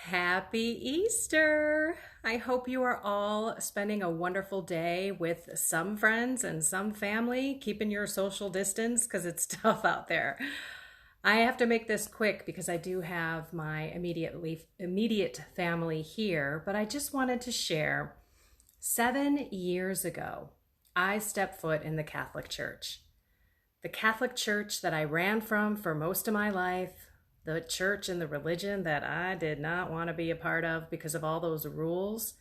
Happy Easter! I hope you are all spending a wonderful day with some friends and some family, keeping your social distance because it's tough out there. I have to make this quick because I do have my immediate family here, but I just wanted to share 7 years ago, I stepped foot in the Catholic Church. The Catholic Church that I ran from for most of my life, the church and the religion that I did not want to be a part of because of all those rules.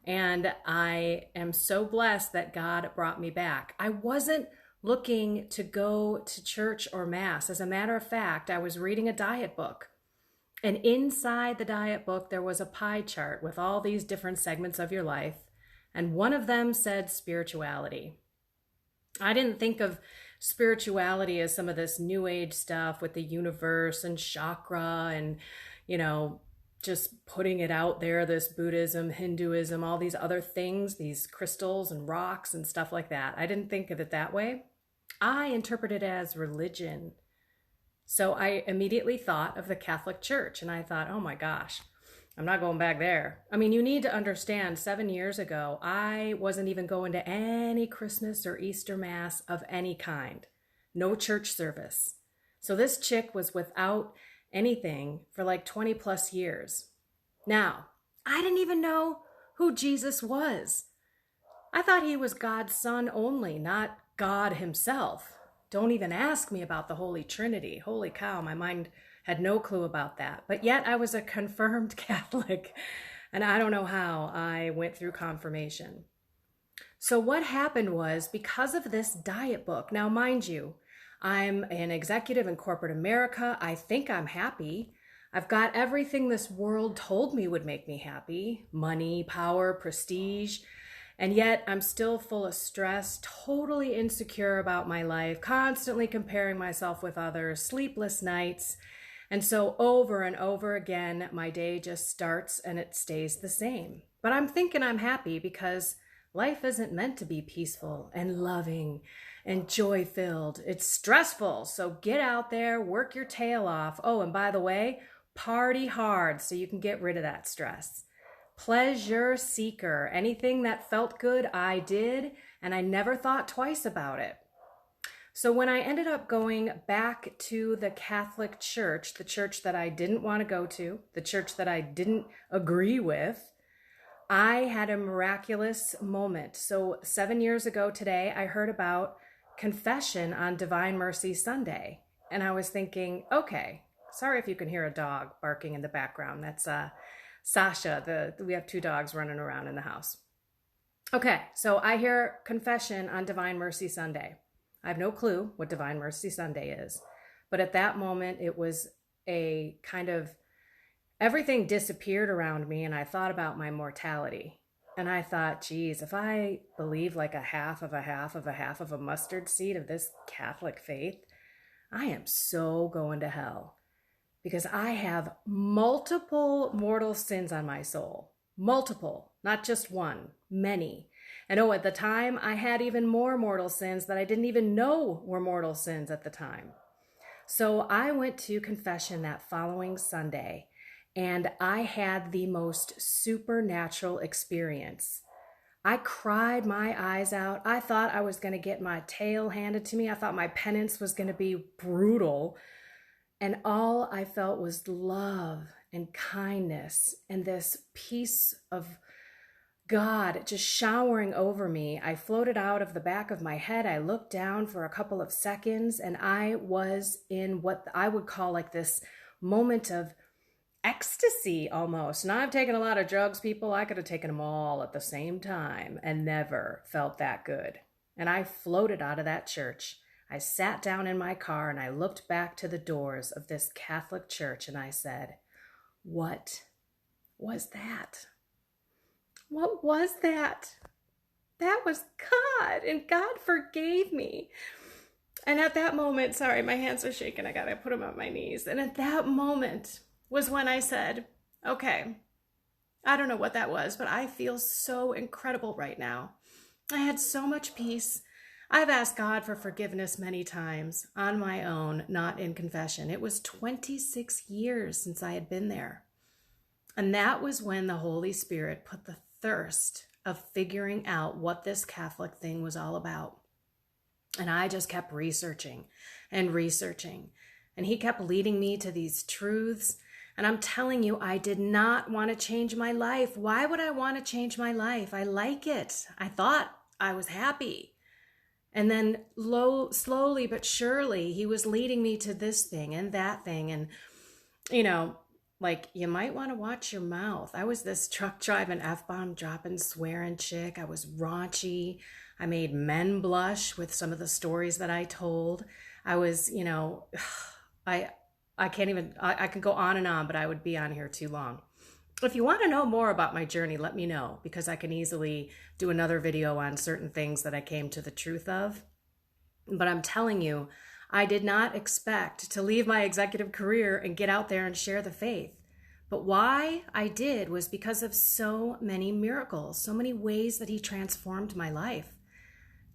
And I am so blessed that God brought me back. I wasn't looking to go to church or mass. As a matter of fact, I was reading a diet book. And inside the diet book, there was a pie chart with all these different segments of your life. And one of them said spirituality. I didn't think of spirituality as some of this new age stuff with the universe and chakra and, just putting it out there, this Buddhism, Hinduism, all these other things, these crystals and rocks and stuff like that. I didn't think of it that way. I interpreted it as religion. So I immediately thought of the Catholic Church and I thought, oh my gosh, I'm not going back there. I mean, you need to understand 7 years ago, I wasn't even going to any Christmas or Easter Mass of any kind. No church service. So this chick was without anything for like 20 plus years. Now, I didn't even know who Jesus was. I thought he was God's son only, not God himself. Don't even ask me about the Holy Trinity. Holy cow, my mind had no clue about that. But yet I was a confirmed Catholic, and I don't know how I went through confirmation. So what happened was, because of this diet book, now mind you, I'm an executive in corporate America. I think I'm happy. I've got everything this world told me would make me happy: money, power, prestige. And yet I'm still full of stress, totally insecure about my life, constantly comparing myself with others, sleepless nights. And so over and over again, my day just starts and it stays the same. But I'm thinking I'm happy because life isn't meant to be peaceful and loving and joy-filled. It's stressful. So get out there, work your tail off. Oh, and by the way, party hard so you can get rid of that stress. Pleasure seeker. Anything that felt good, I did, and I never thought twice about it. So when I ended up going back to the Catholic Church, the church that I didn't want to go to, the church that I didn't agree with, I had a miraculous moment. So 7 years ago today, I heard about confession on Divine Mercy Sunday. And I was thinking, okay, sorry if you can hear a dog barking in the background. That's Sasha. We have two dogs running around in the house. Okay, so I hear confession on Divine Mercy Sunday. I have no clue what Divine Mercy Sunday is. But at that moment, it was a kind of, everything disappeared around me and I thought about my mortality. And I thought, geez, if I believe like a half of a mustard seed of this Catholic faith, I am so going to hell. Because I have multiple mortal sins on my soul. Multiple, not just one, many. And at the time, I had even more mortal sins that I didn't even know were mortal sins at the time. So I went to confession that following Sunday, and I had the most supernatural experience. I cried my eyes out. I thought I was going to get my tail handed to me. I thought my penance was going to be brutal. And all I felt was love and kindness and this peace of God just showering over me. I floated out of the back of my head. I looked down for a couple of seconds and I was in what I would call like this moment of ecstasy almost. Now, I've taken a lot of drugs, people. I could have taken them all at the same time and never felt that good. And I floated out of that church. I sat down in my car and I looked back to the doors of this Catholic church and I said, what was that? What was that? That was God, and God forgave me. And at that moment, sorry, my hands are shaking. I gotta put them on my knees. And at that moment was when I said, okay, I don't know what that was, but I feel so incredible right now. I had so much peace. I've asked God for forgiveness many times on my own, not in confession. It was 26 years since I had been there. And that was when the Holy Spirit put the thirst of figuring out what this Catholic thing was all about. And I just kept researching and researching. And he kept leading me to these truths. And I'm telling you, I did not want to change my life. Why would I want to change my life? I like it. I thought I was happy. And then slowly but surely, he was leading me to this thing and that thing. And, like, you might want to watch your mouth. I was this truck driving, F-bomb dropping, swearing chick. I was raunchy. I made men blush with some of the stories that I told. I was, I can't even, I could go on and on, but I would be on here too long. If you want to know more about my journey, let me know, because I can easily do another video on certain things that I came to the truth of. But I'm telling you, I did not expect to leave my executive career and get out there and share the faith. But why I did was because of so many miracles, so many ways that he transformed my life.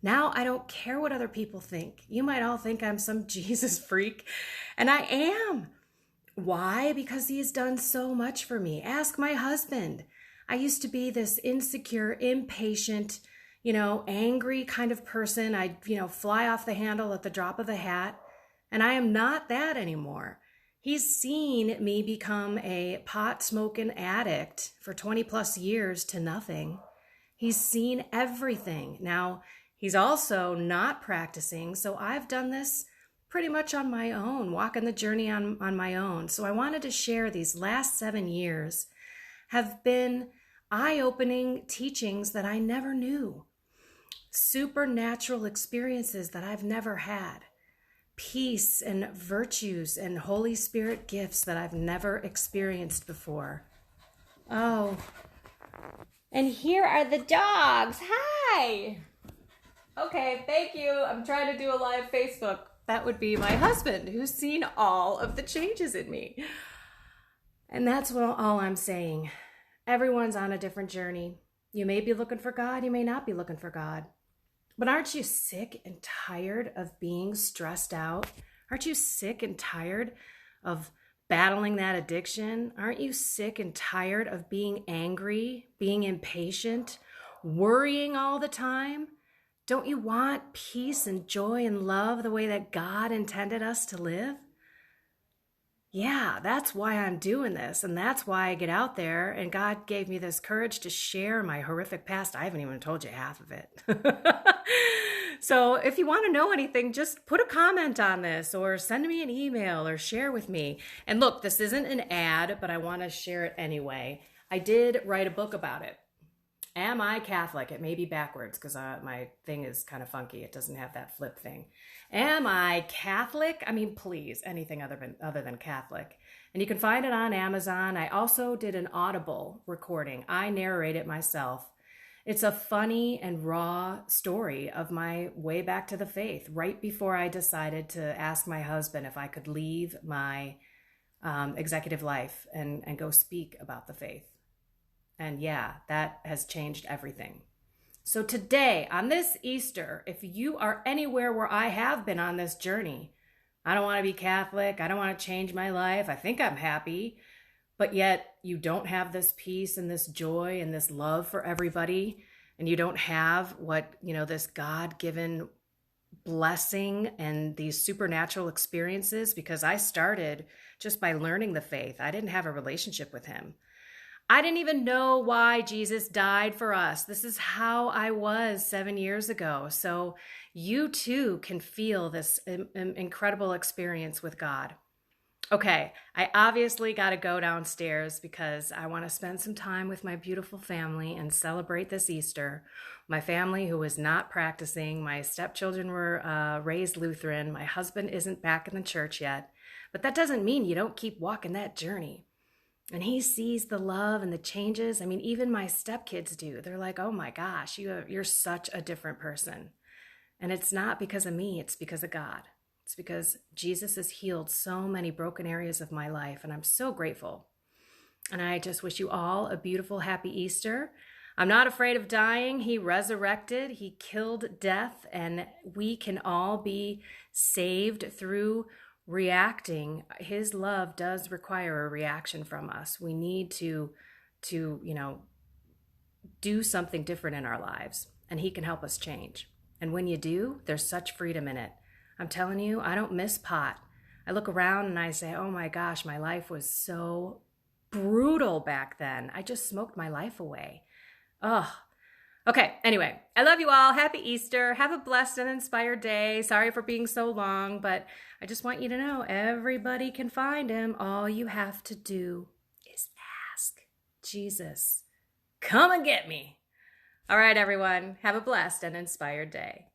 Now I don't care what other people think. You might all think I'm some Jesus freak, and I am. Why? Because he's done so much for me. Ask my husband. I used to be this insecure, impatient, angry kind of person. I'd, fly off the handle at the drop of a hat. And I am not that anymore. He's seen me become a pot-smoking addict for 20 plus years to nothing. He's seen everything. Now, he's also not practicing. So I've done this pretty much on my own, walking the journey on my own. So I wanted to share these last 7 years have been eye-opening teachings that I never knew, supernatural experiences that I've never had, peace and virtues and Holy Spirit gifts that I've never experienced before. Oh, and here are the dogs. Hi. Okay, thank you. I'm trying to do a live Facebook. That would be my husband, who's seen all of the changes in me. And that's all I'm saying. Everyone's on a different journey. You may be looking for God. You may not be looking for God. But aren't you sick and tired of being stressed out? Aren't you sick and tired of battling that addiction? Aren't you sick and tired of being angry, being impatient, worrying all the time? Don't you want peace and joy and love the way that God intended us to live? Yeah, that's why I'm doing this. And that's why I get out there. And God gave me this courage to share my horrific past. I haven't even told you half of it. So if you want to know anything, just put a comment on this or send me an email or share with me. And look, this isn't an ad, but I want to share it anyway. I did write a book about it. Am I Catholic? It may be backwards because my thing is kind of funky. It doesn't have that flip thing. Am I Catholic? I mean, please, anything other than Catholic. And you can find it on Amazon. I also did an Audible recording. I narrate it myself. It's a funny and raw story of my way back to the faith, right before I decided to ask my husband if I could leave my executive life and go speak about the faith. And yeah, that has changed everything. So today, on this Easter, if you are anywhere where I have been on this journey, I don't want to be Catholic, I don't want to change my life, I think I'm happy, but yet you don't have this peace and this joy and this love for everybody, and you don't have what, this God-given blessing and these supernatural experiences, because I started just by learning the faith. I didn't have a relationship with him. I didn't even know why Jesus died for us. This is how I was 7 years ago. So you too can feel this incredible experience with God. Okay, I obviously got to go downstairs because I want to spend some time with my beautiful family and celebrate this Easter. My family who is not practicing, my stepchildren were raised Lutheran. My husband isn't back in the church yet, but that doesn't mean you don't keep walking that journey. And he sees the love and the changes. I mean, even my stepkids do. They're like, oh my gosh, you're such a different person. And it's not because of me, it's because of God. It's because Jesus has healed so many broken areas of my life, and I'm so grateful. And I just wish you all a beautiful, happy Easter. I'm not afraid of dying. He resurrected, he killed death, and we can all be saved through reacting. His love does require a reaction from us. We need to do something different in our lives, and he can help us change. And when you do, there's such freedom in it. I'm telling you, I don't miss pot. I look around and I say, oh my gosh, my life was so brutal back then. I just smoked my life away. Oh, okay. Anyway, I love you all. Happy Easter. Have a blessed and inspired day. Sorry for being so long, but I just want you to know everybody can find him. All you have to do is ask. Jesus, come and get me. All right, everyone. Have a blessed and inspired day.